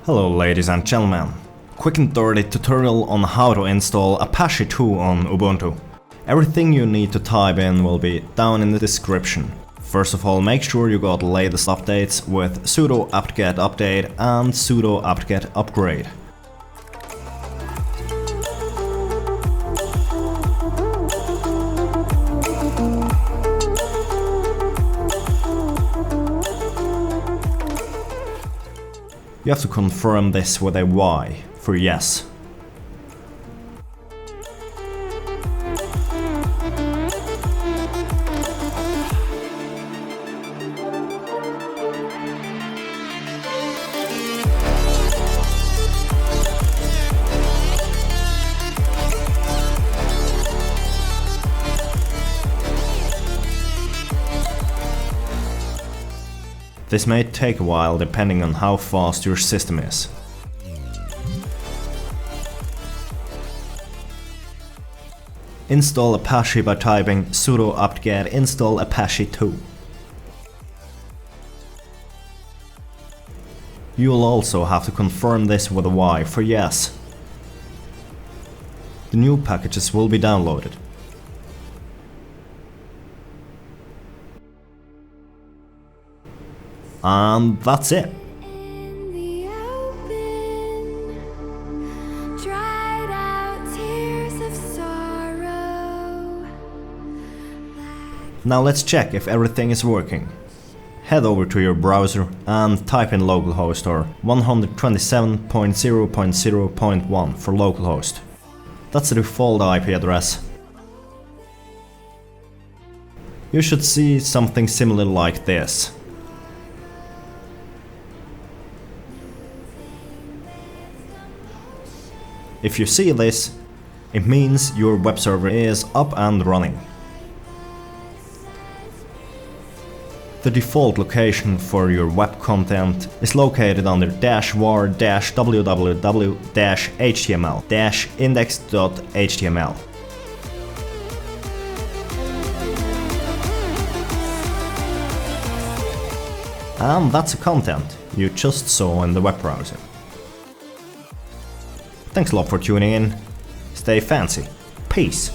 Hello ladies and gentlemen. Quick and dirty tutorial on how to install Apache2 on Ubuntu. Everything you need to type in will be down in the description. First of all, make sure you got the latest updates with sudo apt-get update and sudo apt-get upgrade. You have to confirm this with a Y for yes. This may take a while depending on how fast your system is. Install Apache by typing sudo apt-get install Apache2. You will also have to confirm this with a Y for yes. The new packages will be downloaded. And that's it. Now let's check if everything is working. Head over to your browser and type in localhost or 127.0.0.1 for localhost. That's the default IP address. You should see something similar like this. If you see this, it means your web server is up and running. The default location for your web content is located under -var-www-html-index.html. And that's the content you just saw in the web browser. Thanks a lot for tuning in. Stay fancy. Peace.